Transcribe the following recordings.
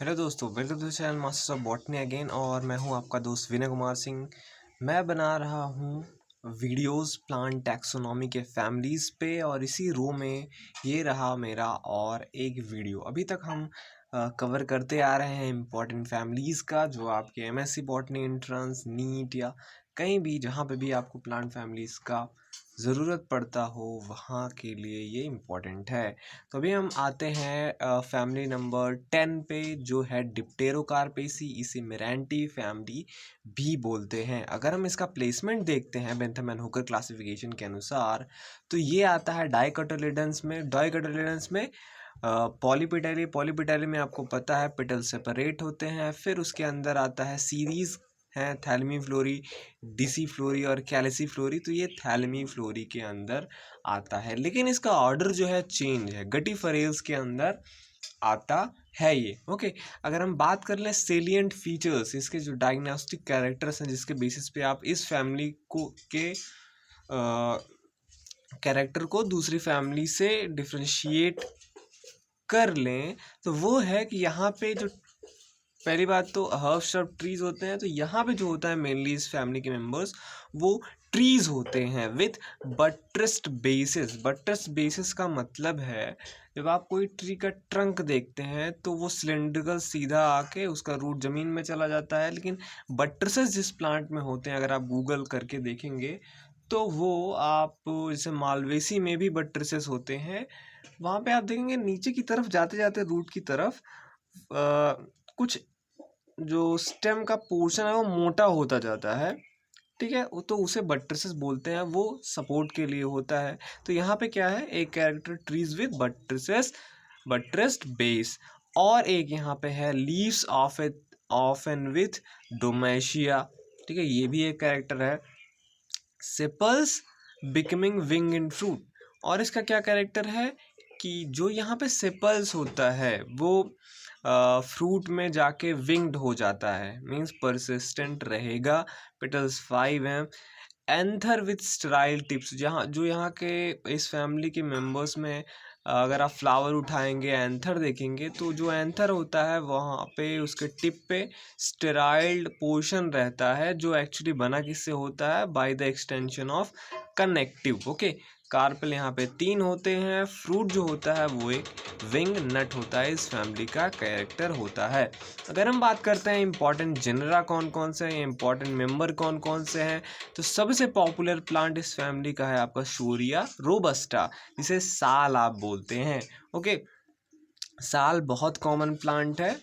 Hello दोस्तों, welcome to channel masters of botany again. और मैं हूं आपका दोस्त विनय कुमार सिंह। मैं बना रहा हूं वीडियोस प्लांट टैक्सोनॉमी के फैमिलीज़ पे, और इसी रो में ये रहा मेरा और एक वीडियो। अभी तक हम कवर करते आ रहे हैं इम्पॉर्टेंट फैमिलीज़ का, जो आपके एमएससी बॉटनी एंट्रेंस, नीट या कहीं भी जहाँ पे भी आपको प्लांट फैमिलीज़ का ज़रूरत पड़ता हो वहाँ के लिए ये इम्पॉर्टेंट है। तो अभी हम आते हैं फैमिली नंबर 10 पे, जो है डिप्टेरोकार्पेसी। इसे मिरांटी फैमिली भी बोलते हैं। अगर हम इसका प्लेसमेंट देखते हैं बेंथम एंड हुकर क्लासिफिकेशन के अनुसार, तो ये आता है डाइकोटिलेडन्स में। डाइकोटिलेडन्स में पॉलीपेटली। पॉलीपेटली में आपको पता है पेटल सेपरेट होते हैं। फिर उसके अंदर आता है सीरीज़ हैं, थैलेमी फ्लोरी, डिसी फ्लोरी और कैलिसी फ्लोरी। तो ये थैलेमी फ्लोरी के अंदर आता है, लेकिन इसका ऑर्डर जो है चेंज है, गटीफरेल्स के अंदर आता है ये। ओके, अगर हम बात कर लें सेलिएंट फीचर्स, इसके जो डायग्नोस्टिक कैरेक्टर्स हैं जिसके बेसिस पे आप इस फैमिली को के कैरेक्टर को दूसरी फैमिली से डिफ्रेंशिएट कर लें, तो वो है कि यहाँ पे जो पहली बात तो हर्ब श्रब ट्रीज होते हैं। तो यहाँ पे जो होता है मेनली इस फैमिली के मेंबर्स, वो ट्रीज होते हैं विथ बट्रेस्ड बेसिस। बट्रेस्ड बेसिस का मतलब है, जब आप कोई ट्री का ट्रंक देखते हैं तो वो सिलेंड्रिकल सीधा आके उसका रूट ज़मीन में चला जाता है, लेकिन बट्रेसेस जिस प्लांट में होते हैं, अगर आप गूगल करके देखेंगे तो वो आप जैसे मालवेसी में भी बट्रेसेस होते हैं। वहाँ पे आप देखेंगे नीचे की तरफ जाते जाते रूट की तरफ कुछ जो स्टेम का पोर्शन है वो मोटा होता जाता है। ठीक है, तो उसे बट्रेसेस बोलते हैं, वो सपोर्ट के लिए होता है। तो यहाँ पे क्या है, एक कैरेक्टर ट्रीज विद बट्रेसेस, बट्रेस्ड बेस। और एक यहाँ पे है लीव्स ऑफ एंड विथ डोमेशिया। ठीक है, ये भी एक कैरेक्टर है। Sepals becoming wing in fruit. और इसका क्या कैरेक्टर है कि जो यहाँ पे सेपल्स होता है वो फ्रूट में जाके विंग्ड हो जाता है, मीन्स परसिस्टेंट रहेगा। पेटल्स 5 हैं। एंथर विथ स्टेराइल टिप्स, जहाँ जो यहाँ के इस फैमिली के मेंबर्स में अगर आप फ्लावर उठाएंगे, एंथर देखेंगे, तो जो एंथर होता है वहाँ पे उसके टिप पे स्टेराइल्ड पोर्शन रहता है, जो एक्चुअली बना किससे होता है, by the extension of connective. Okay, carpel यहाँ पे 3 होते हैं। फ्रूट जो होता है वो एक विंग नट होता है, इस फैमिली का कैरेक्टर होता है। अगर हम बात करते हैं इंपॉर्टेंट जेनरा कौन कौन से हैं, इंपॉर्टेंट मेंबर कौन कौन से हैं, तो सबसे पॉपुलर प्लांट इस फैमिली का है आपका शोरिया रोबस्टा, जिसे साल आप बोलते हैं। ओके, साल बहुत कॉमन प्लांट है,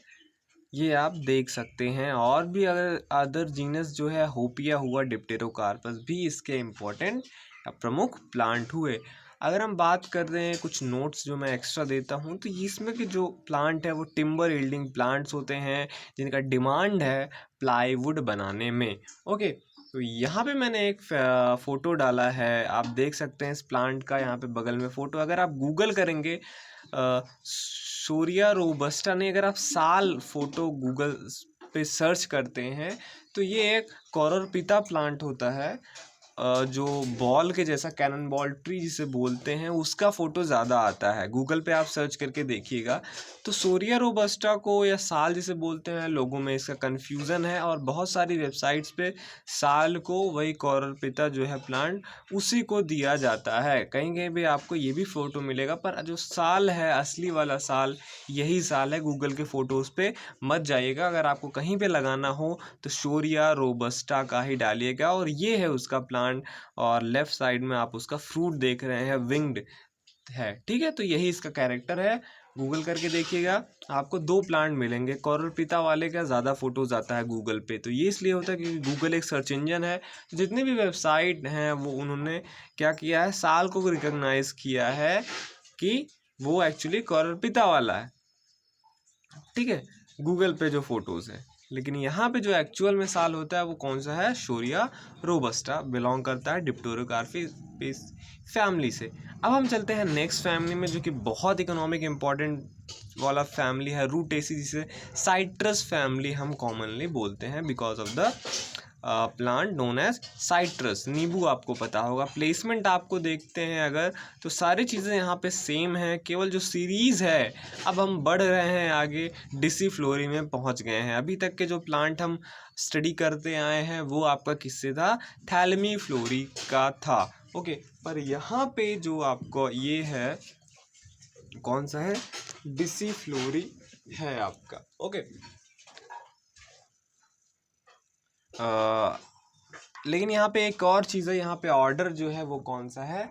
ये आप देख सकते हैं। और भी अगर अदर जीनस जो है होपिया हुआ, डिप्टेरोकार्पस भी इसके इम्पोर्टेंट प्रमुख प्लांट हुए। अगर हम बात कर रहे हैं कुछ नोट्स जो मैं एक्स्ट्रा देता हूँ, तो इसमें के जो प्लांट है वो टिम्बर यील्डिंग प्लांट्स होते हैं, जिनका डिमांड है प्लाईवुड बनाने में। ओके, तो यहाँ पे मैंने एक फ़ोटो डाला है, आप देख सकते हैं इस प्लांट का, यहाँ पे बगल में फ़ोटो। अगर आप गूगल करेंगे शोरिया रोबस्टा नहीं, अगर आप साल फोटो गूगल पे सर्च करते हैं, तो ये एक कॉररपिता प्लांट होता है, जो बॉल के जैसा, कैनन बॉल ट्री जिसे बोलते हैं, उसका फ़ोटो ज़्यादा आता है। गूगल पे आप सर्च करके देखिएगा। तो शोरिया रोबस्टा को या साल जिसे बोलते हैं, लोगों में इसका कन्फ्यूज़न है, और बहुत सारी वेबसाइट्स पे साल को, वही कॉररपिता जो है प्लांट, उसी को दिया जाता है। कहीं कहीं भी आपको ये भी फ़ोटो मिलेगा, पर जो साल है, असली वाला साल यही साल है। गूगल के फ़ोटोज़ पे मत जाइएगा। अगर आपको कहीं पे लगाना हो तो शोरिया रोबस्टा का ही डालिएगा, और ये है उसका प्लांट। और लेफ्ट साइड में आप उसका फ्रूट देख रहे हैं, विंग्ड है। ठीक है, तो यही इसका कैरेक्टर है। गूगल करके देखिएगा, आपको 2 प्लांट मिलेंगे। कॉररपिता वाले का ज़्यादा फोटोज आता है गूगल पे, तो ये इसलिए होता है क्योंकि गूगल एक सर्च इंजन है। जितने भी वेबसाइट हैं वो उन्होंने क्या किया है, साल को रिकॉग्नाइज किया है कि वो एक्चुअली कॉररपिता वाला है। ठीक है, गूगल पे जो फोटोज़ हैं, लेकिन यहाँ पे जो एक्चुअल में साल होता है वो कौन सा है, शोरिया रोबस्टा, बिलोंग करता है डिप्टेरोकार्पेसी फैमिली से। अब हम चलते हैं नेक्स्ट फैमिली में, जो कि बहुत इकोनॉमिक इम्पॉर्टेंट वाला फैमिली है, रूटेसी, जिसे साइट्रस फैमिली हम कॉमनली बोलते हैं because of the plant known as citrus. नींबू आपको पता होगा। प्लेसमेंट आपको देखते हैं अगर, तो सारी चीज़ें यहाँ पे सेम हैं, केवल जो सीरीज़ है अब हम बढ़ रहे हैं आगे, डिसिफ्लोरी में पहुँच गए हैं। अभी तक के जो प्लांट हम स्टडी करते आए हैं वो आपका किससे था, थैलमीफ्लोरी का था। ओके, पर यहाँ पे जो आपको ये है कौन सा है, डिसिफ्लोरी है आपका। ओके, लेकिन यहाँ पे एक और चीज़ है, यहाँ पे ऑर्डर जो है वो कौन सा है,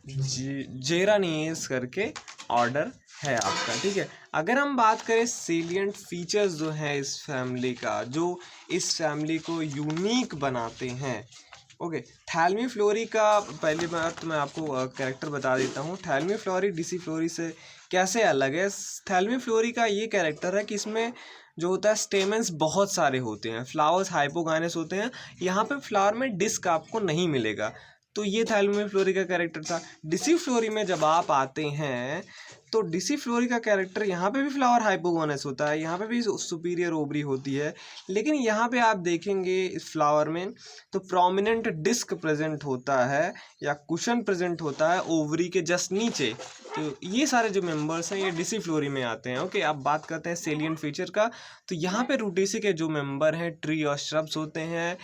जेरानियस करके ऑर्डर है आपका। ठीक है, अगर हम बात करें सेलिएंट फीचर्स जो है इस फैमिली का, जो इस फैमिली को यूनिक बनाते हैं। ओके, थैलमीफ्लोरी का पहली बात तो मैं आपको कैरेक्टर बता देता हूँ। थैलमीफ्लोरी डिसिफ्लोरी से कैसे अलग है। थैलमीफ्लोरी का ये कैरेक्टर है कि इसमें जो होता है स्टेमेंस बहुत सारे होते हैं, फ्लावर्स हाइपोगाइनस होते हैं। यहाँ पे फ्लावर में डिस्क आपको नहीं मिलेगा, तो ये थैलमीफ्लोरी का कैरेक्टर था। डिसिफ्लोरी में जब आप आते हैं तो डिसिफ्लोरी का कैरेक्टर, यहाँ पे भी फ्लावर हाइपोगोनस होता है, यहाँ पे भी सुपीरियर ओवरी होती है, लेकिन यहाँ पे आप देखेंगे इस फ्लावर में तो प्रोमिनेंट डिस्क प्रेजेंट होता है या कुशन प्रेजेंट होता है ओवरी के जस्ट नीचे। तो ये सारे जो मेंबर्स हैं ये डिसिफ्लोरी में आते हैं। ओके, अब बात करते हैं सेलिएंट फीचर का। तो यहाँ पे रूटेसी के जो मेंबर हैं ट्री और श्रब्स होते हैं।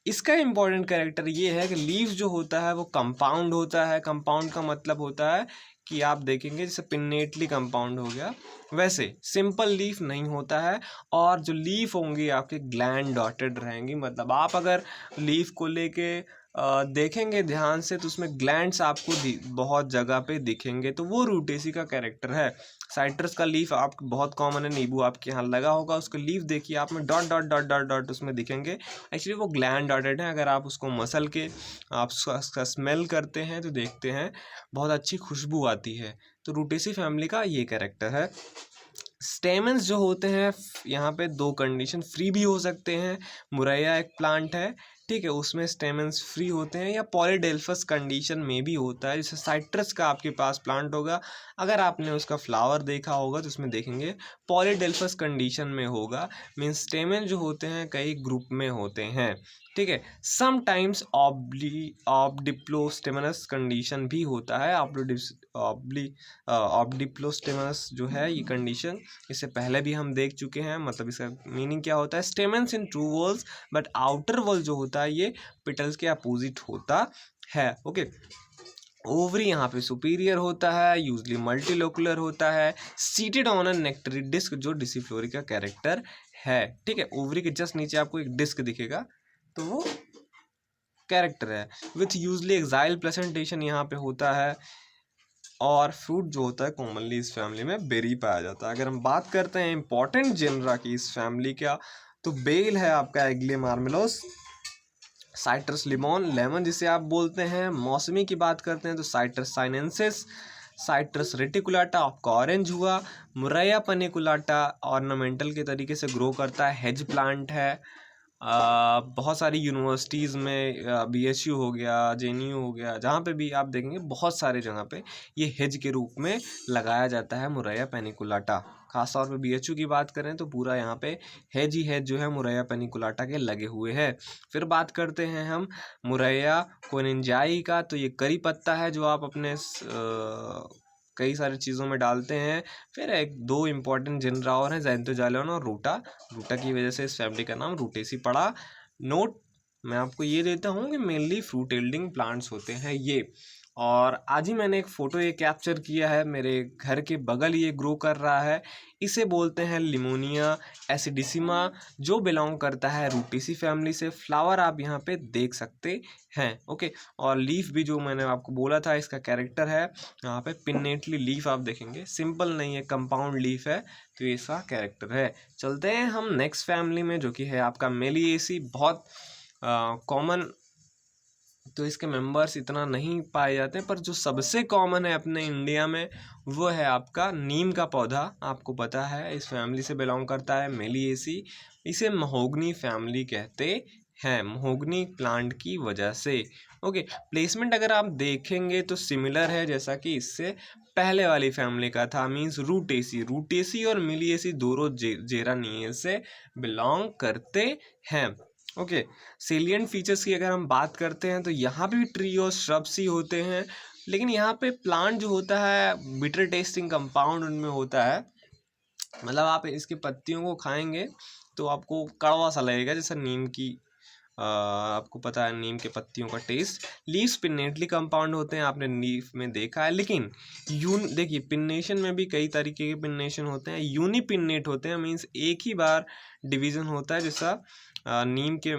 इसका इम्पॉर्टेंट कैरेक्टर ये है कि लीफ जो होता है वो कंपाउंड होता है। कंपाउंड का मतलब होता है कि आप देखेंगे जैसे पिन्नेटली कंपाउंड हो गया, वैसे सिंपल लीफ नहीं होता है। और जो लीफ होंगी आपके ग्लैंड डॉटेड रहेंगी, मतलब आप अगर लीफ को लेके देखेंगे ध्यान से तो उसमें ग्लैंड्स आपको बहुत जगह पे दिखेंगे, तो वो रूटेसी का कैरेक्टर है। साइट्रस का लीफ आप बहुत कॉमन है, नींबू आपके यहाँ लगा होगा, उसका लीफ देखिए आप में dot dot dot dot dot उसमें दिखेंगे। एक्चुअली वो ग्लैंड डॉटेड है। अगर आप उसको मसल के आप उसका स्मेल करते हैं तो देखते हैं बहुत अच्छी खुशबू आती है। तो रूटेसी फैमिली का ये कैरेक्टर है। स्टेमन्स जो होते हैं यहाँ पे दो कंडीशन, फ्री भी हो सकते हैं। मुरैया एक प्लांट है, ठीक है, उसमें स्टेमन्स फ्री होते हैं, या पॉलीडेल्फस कंडीशन में भी होता है। जैसे साइट्रस का आपके पास प्लांट होगा, अगर आपने उसका फ्लावर देखा होगा तो उसमें देखेंगे पॉलीडेल्फस कंडीशन में होगा। मीन्स स्टेमन जो होते हैं कई ग्रुप में होते हैं। ठीक है, समटाइम्स ऑब्डिप्लोस्टेमनस कंडीशन भी होता है। ऑब्डिप्लोस्टेमनस जो है ये कंडीशन इससे पहले भी हम देख चुके हैं। मतलब इसका मीनिंग क्या होता है, stamens in true walls but outer wall जो होता है ये पिटल्स के अपोजिट होता है। ओके, ओवरी यहाँ पे सुपीरियर होता है, यूजली मल्टीलोकुलर होता है, सीटेड ऑन अ नेक्टरी डिस्क जो डिसिफ्लोरी का कैरेक्टर है। ठीक है, ओवरी के जस्ट नीचे आपको एक डिस्क दिखेगा तो वो कैरेक्टर है। विथ यूजली एक्साइल प्रेजेंटेशन यहाँ पे होता है। और फ्रूट जो होता है कॉमनली इस फैमिली में बेरी पाया जाता है। अगर हम बात करते हैं इंपॉर्टेंट जेनरा की इस फैमिली का, तो बेल है आपका एग्लेमार्मेलोस, साइट्रस लिमोन लेमन जिसे आप बोलते हैं। मौसमी की बात करते हैं तो साइट्रस साइनेंसिस, साइट्रस रेटिकुलाटा आपका ऑरेंज हुआ। मुरैया पनिकुलाटा ऑर्नामेंटल के तरीके से ग्रो करता है, हेज प्लांट है। बहुत सारी यूनिवर्सिटीज़ में BSU हो गया, JNU हो गया, जहाँ पे भी आप देखेंगे बहुत सारे जगह पे ये हेज के रूप में लगाया जाता है मुरैया पेनिकुलाटा। खासतौर पे BHU की बात करें तो पूरा यहाँ पे हेज ही हेज जो है मुरैया पेनिकुलाटा के लगे हुए हैं। फिर बात करते हैं हम मुरैया कोनिंजाई का, तो ये करी पत्ता है जो आप अपने कई सारी चीज़ों में डालते हैं। फिर एक दो इम्पॉर्टेंट जिनरा और हैं, ज़ैंथोजाइलोन और रूटा। रूटा की वजह से इस फैमिली का नाम रूटेसी पड़ा। नोट मैं आपको ये देता हूँ कि मेनली फ्रूट यील्डिंग प्लांट्स होते हैं ये। और आज ही मैंने एक फ़ोटो ये कैप्चर किया है, मेरे घर के बगल ये ग्रो कर रहा है। इसे बोलते हैं लिमोनिया एसिडिसिमा, जो बिलोंग करता है रूटेसी फैमिली से। फ्लावर आप यहाँ पे देख सकते हैं। ओके, और लीफ भी जो मैंने आपको बोला था इसका कैरेक्टर है, यहाँ पे पिन्नेटली लीफ आप देखेंगे, सिंपल नहीं है, कंपाउंड लीफ है, तो ये इसका कैरेक्टर है। चलते हैं हम नेक्स्ट फैमिली में जो कि है आपका मेलिएसी। बहुत कॉमन तो इसके मेंबर्स इतना नहीं पाए जाते हैं, पर जो सबसे कॉमन है अपने इंडिया में वो है आपका नीम का पौधा। आपको पता है इस फैमिली से बिलोंग करता है मेलिएसी। इसे महोगनी फैमिली कहते हैं, महोगनी प्लांट की वजह से। ओके, प्लेसमेंट अगर आप देखेंगे तो सिमिलर है जैसा कि इससे पहले वाली फैमिली का था। मीन्स रूटेसी और मिलिएसी दोनों जेरानियस से बिलोंग करते हैं। ओके, सेलिएंट फीचर्स की अगर हम बात करते हैं तो यहाँ पे भी ट्री और श्रब्स ही होते हैं, लेकिन यहाँ पे प्लांट जो होता है बिटर टेस्टिंग कंपाउंड उनमें होता है। मतलब आप इसकी पत्तियों को खाएंगे तो आपको कड़वा सा लगेगा, जैसे नीम की आपको पता है नीम के पत्तियों का टेस्ट। लीव्स पिन्नेटली कंपाउंड होते हैं, आपने लीफ में देखा है, लेकिन देखिए पिन्नेशन में भी कई तरीके के पिन्नेशन होते हैं। यूनिपिन्नेट होते हैं, मीन्स एक ही बार डिवीजन होता है, जैसा नीम के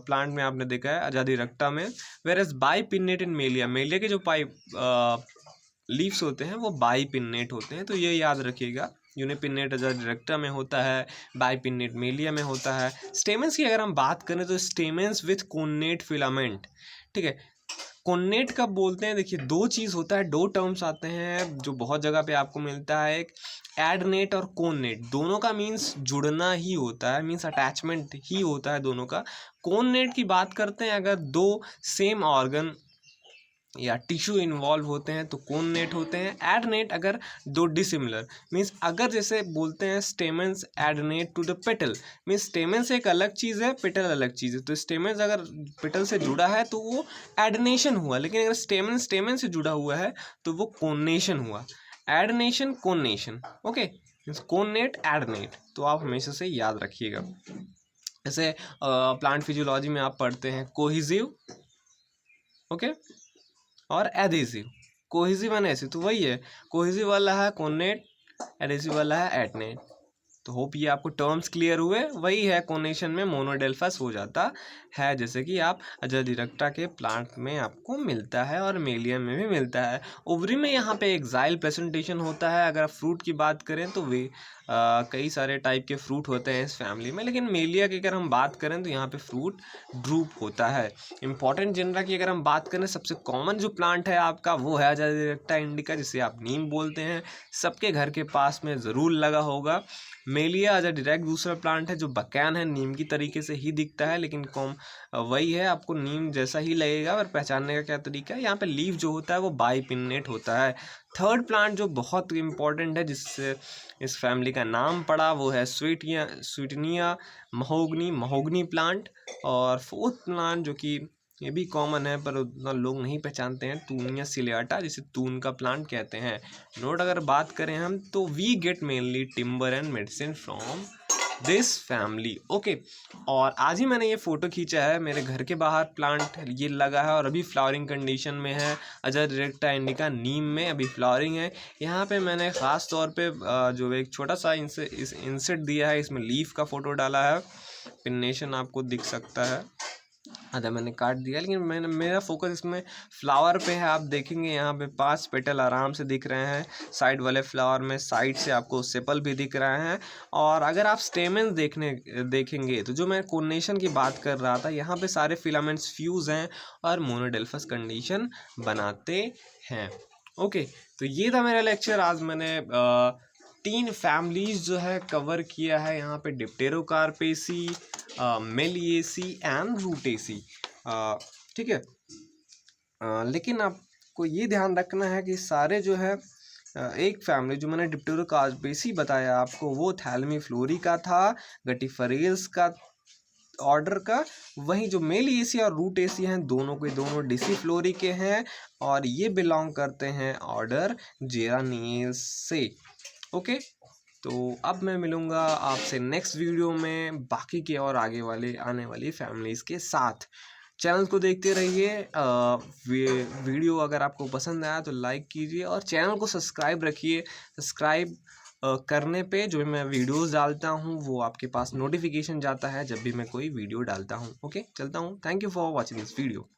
प्लांट में आपने देखा है अजादिरक्टा में। वेरएज बाईपिन्नेट इन मेलिया, मेलिया के जो लीव्स होते हैं वो बाईपिन्नेट होते हैं, तो ये याद रखिएगा। यूनिपिन्नेट अजादिरक्टा में होता है, बाईपिन्नेट मेलिया में होता है। स्टेमेंस की अगर हम बात करें तो स्टेमेंस विथ कोन्नेट फिलामेंट, ठीक है। कोन्नेट कब बोलते हैं, देखिए दो चीज़ होता है, दो टर्म्स आते हैं जो बहुत जगह पे आपको मिलता है, एक एडनेट और कोन्नेट। दोनों का मीन्स जुड़ना ही होता है, मीन्स अटैचमेंट ही होता है दोनों का। कोन्नेट की बात करते हैं अगर दो सेम ऑर्गन या टिश्यू इन्वॉल्व होते हैं तो कोन्नेट होते हैं। एडनेट अगर दो डिसिमिलर, मीन्स अगर जैसे बोलते हैं stamens adnate to the petal, means stamens एक अलग चीज़ है, पेटल अलग चीज़ है। तो स्टेमेंस अगर पेटल से जुड़ा है तो वो एडनेशन हुआ, लेकिन अगर स्टेमेन से जुड़ा हुआ है तो वो कोन्नेशन हुआ। एडनेशन कोन्नेशन, ओके, मीन्स कोन्नेट एडनेट, तो आप हमेशा से याद रखिएगा। जैसे प्लांट फिजियोलॉजी में आप पढ़ते हैं कोहिजिव, ओके, और एडेसिव। कोहेसिव एंड एडेसिव तो वही है, कोहेसिव वाला है कोन्नेट, एडेसिव वाला है एडनेट। तो होप ये आपको टर्म्स क्लियर हुए। वही है कोनेशन में मोनोडेल्फस हो जाता है, जैसे कि आप अजादिरक्टा के प्लांट में आपको मिलता है और मेलिया में भी मिलता है। ओवरी में यहाँ पे एक्साइल प्रेजेंटेशन होता है। अगर फ्रूट की बात करें तो वे कई सारे टाइप के फ्रूट होते हैं इस फैमिली में, लेकिन मेलिया की अगर हम बात करें तो यहाँ पे फ्रूट ड्रूप होता है। इंपॉर्टेंट जेनरा की अगर हम बात करें, सबसे कॉमन जो प्लांट है आपका वो है अजादिरक्टा इंडिका, जिसे आप नीम बोलते हैं। सबके घर के पास में ज़रूर लगा होगा। मेलिया अजादिरक्टा दूसरा प्लांट है जो बकैन है, नीम की तरीके से ही दिखता है, लेकिन वही है, आपको नीम जैसा ही लगेगा। और पहचानने का क्या तरीका है, यहाँ पे लीफ जो होता है वो बाईपिन्नेट होता है। थर्ड प्लांट जो बहुत इंपॉर्टेंट है जिससे इस फैमिली का नाम पड़ा वो है स्वीटनिया महोगनी प्लांट। और फोर्थ प्लांट जो कि ये भी कॉमन है पर उतना लोग नहीं पहचानते हैं, तूनिया सिलियाटा, जिसे तून का प्लांट कहते हैं। नोट अगर बात करें हम तो we get mainly timber and medicine from this family, okay. और आज ही मैंने ये फ़ोटो खींचा है, मेरे घर के बाहर प्लांट ये लगा है और अभी फ्लावरिंग कंडीशन में है। अजादिरक्टा इंडिका नीम में अभी फ्लावरिंग है। यहाँ पे मैंने ख़ास तौर पे जो एक छोटा सा इंसेट दिया है, इसमें लीफ का फ़ोटो डाला है। पिन्नेशन आपको दिख सकता है, आधा मैंने काट दिया, लेकिन मेरा फोकस इसमें फ्लावर पे है। आप देखेंगे यहाँ पे 5 पेटल आराम से दिख रहे हैं। साइड वाले फ्लावर में साइड से आपको सेपल भी दिख रहे हैं। और अगर आप स्टेमेंस देखेंगे तो जो मैं कोनेशन की बात कर रहा था, यहाँ पे सारे फिलामेंट्स फ्यूज हैं और मोनोडेल्फस कंडीशन बनाते हैं। ओके, तो ये था मेरा लेक्चर। आज मैंने 3 फैमिलीज जो है कवर किया है यहाँ पे, डिप्टेरोकार्पेसी, मेलिएसी एंड रूटेसी, ठीक है। लेकिन आपको ये ध्यान रखना है कि सारे जो है एक फैमिली जो मैंने डिप्टेरोकार्पेसी बताया आपको वो थैलमीफ्लोरी का था, गटिफरेल्स का ऑर्डर का। वहीं जो मेलिएसी और रूटेसी हैं दोनों के दोनों डिसिफ्लोरी के हैं और ये बिलोंग करते हैं ऑर्डर जेरानियस से, ओके। तो अब मैं मिलूँगा आपसे नेक्स्ट वीडियो में बाकी के और आगे वाले आने वाली फैमिलीज़ के साथ। चैनल को देखते रहिए। वीडियो अगर आपको पसंद आया तो लाइक कीजिए और चैनल को सब्सक्राइब रखिए। सब्सक्राइब करने पे जो मैं वीडियोस डालता हूँ वो आपके पास नोटिफिकेशन जाता है जब भी मैं कोई वीडियो डालता हूँ। ओके, चलता हूँ। Thank you for watching this video.